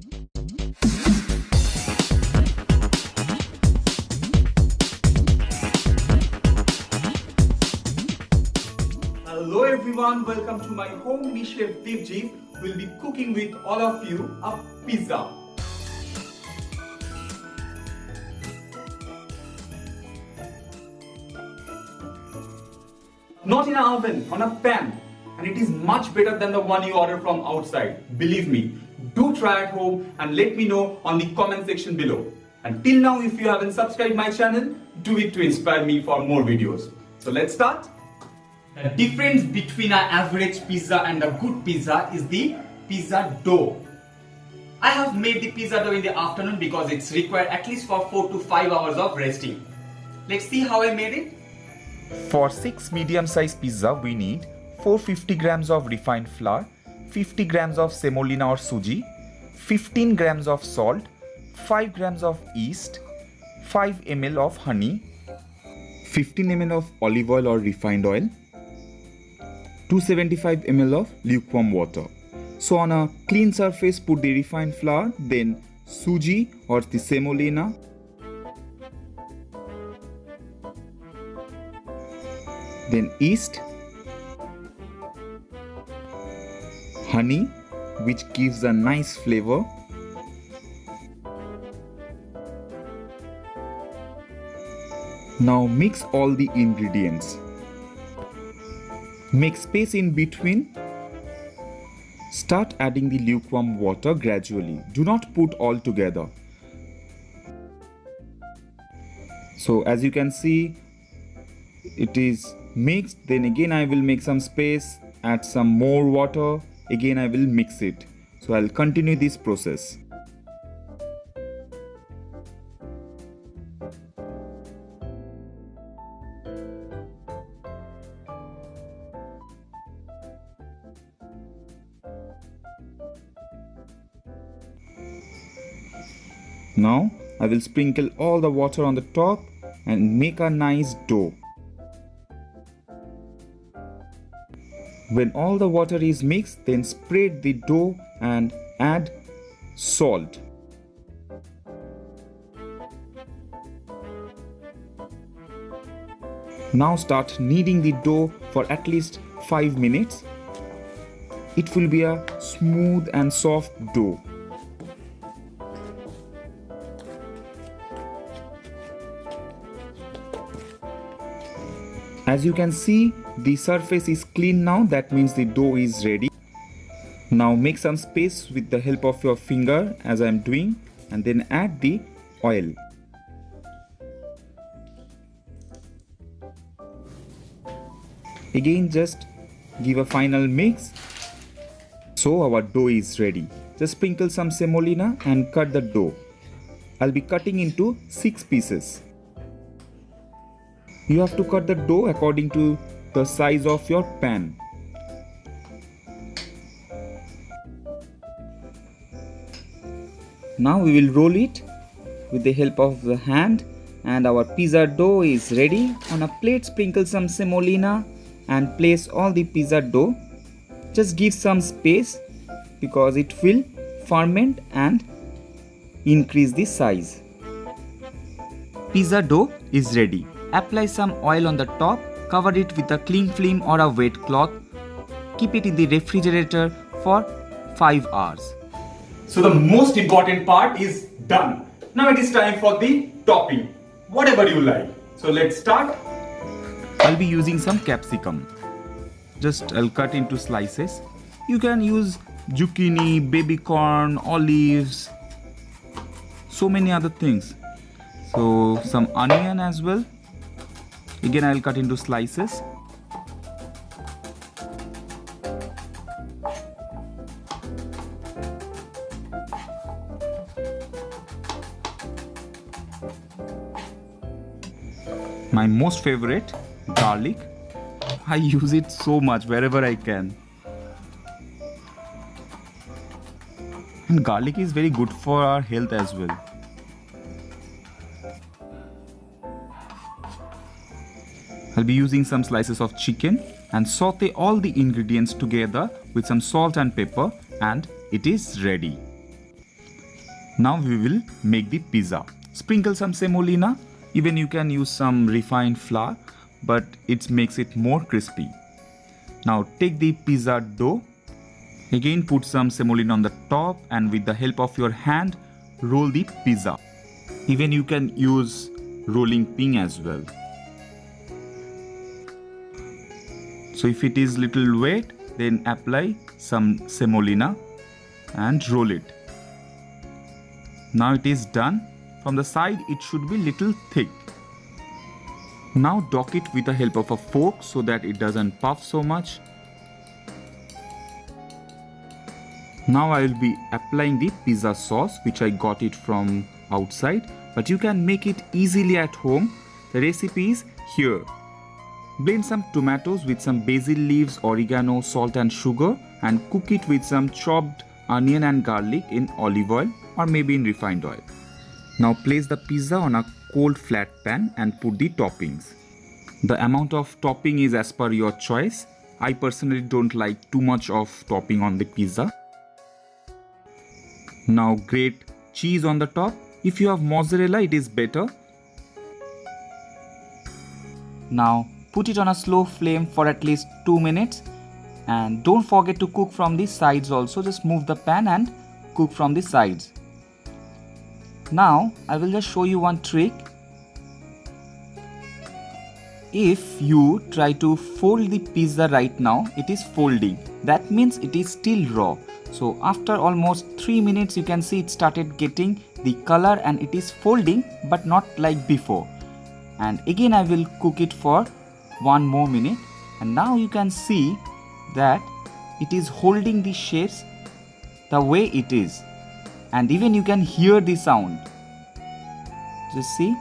Hello everyone, welcome to my home. Me Chef Debjit will be cooking with all of you a pizza. Not in an oven, on a pan, and it is much better than the one you order from outside. Believe me, do try at home and let me know on the comment section below. And till now, if you haven't subscribed my channel, do it to inspire me for more videos. So let's start. The difference between an average pizza and a good pizza is the pizza dough. I have made the pizza dough in the afternoon because it's required at least for 4 to 5 hours of resting. Let's see how I made it. For 6 medium-sized pizza, we need 450 grams of refined flour, 50 grams of semolina or suji, 15 grams of salt, 5 grams of yeast, 5 ml of honey, 15 ml of olive oil or refined oil, 275 ml of lukewarm water. So on a clean surface, put the refined flour, then suji or the semolina, then yeast, honey, which gives a nice flavor, now mix all the ingredients. Make space in between. Start adding the lukewarm water gradually. Do not put all together. So as you can see, it is mixed. Then again I will make some space, add some more water. Again I will mix it. So I'll continue this process. Now I will sprinkle all the water on the top and make a nice dough. When all the water is mixed, then spread the dough and add salt. Now start kneading the dough for at least 5 minutes. It will be a smooth and soft dough. As you can see, the surface is clean now. That means the dough is ready. Now make some space with the help of your finger as I am doing, and then add the oil. Again just give a final mix. So our dough is ready. Just sprinkle some semolina and cut the dough. I'll be cutting into 6 pieces. You have to cut the dough according to the size of your pan. Now we will roll it with the help of the hand, and our pizza dough is ready. On a plate, sprinkle some semolina and place all the pizza dough. Just give some space because it will ferment and increase the size. Pizza dough is ready. Apply some oil on the top, cover it with a cling film or a wet cloth. Keep it in the refrigerator for 5 hours. So the most important part is done. Now it is time for the topping. Whatever you like. So let's start. I'll be using some capsicum. I'll cut into slices. You can use zucchini, baby corn, olives, so many other things. So some onion as well. Again I'll cut into slices. My most favorite, garlic. I use it so much wherever I can. And garlic is very good for our health as well. I'll be using some slices of chicken and saute all the ingredients together with some salt and pepper, and it is ready. Now we will make the pizza. Sprinkle some semolina. Even you can use some refined flour, but it makes it more crispy. Now take the pizza dough. Again put some semolina on the top, and with the help of your hand roll the pizza. Even you can use rolling pin as well. So if it is little wet, then apply some semolina and roll it. Now it is done. From the side it should be little thick. Now dock it with the help of a fork so that it doesn't puff so much. Now I will be applying the pizza sauce, which I got it from outside, but you can make it easily at home. The recipe is here. Blend some tomatoes with some basil leaves, oregano, salt and sugar, and cook it with some chopped onion and garlic in olive oil or maybe in refined oil. Now place the pizza on a cold flat pan and put the toppings. The amount of topping is as per your choice. I personally don't like too much of topping on the pizza. Now grate cheese on the top. If you have mozzarella, it is better. Now put it on a slow flame for at least 2 minutes, and don't forget to cook from the sides also. Just move the pan and cook from the sides. Now I will just show you one trick. If you try to fold the pizza right now, it is folding. That means it is still raw. So after almost 3 minutes, you can see it started getting the color and it is folding, but not like before. And again I will cook it for 1 more minute, and now you can see that it is holding the shapes the way it is, and even you can hear the sound. Just see.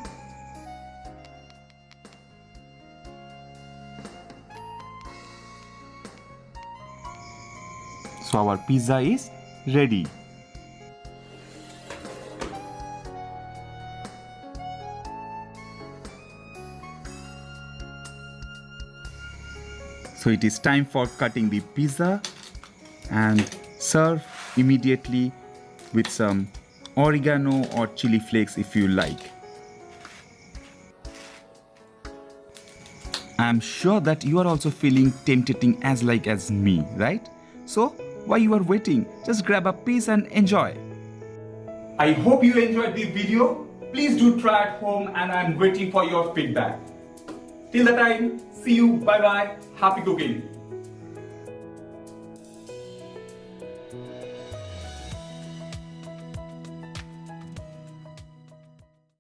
So our pizza is ready. So it is time for cutting the pizza and serve immediately with some oregano or chili flakes if you like. I am sure that you are also feeling tempting as me, right? So while you are waiting, just grab a piece and enjoy. I hope you enjoyed the video. Please do try at home, and I am waiting for your feedback. Till the time, see you. Bye bye. Happy cooking.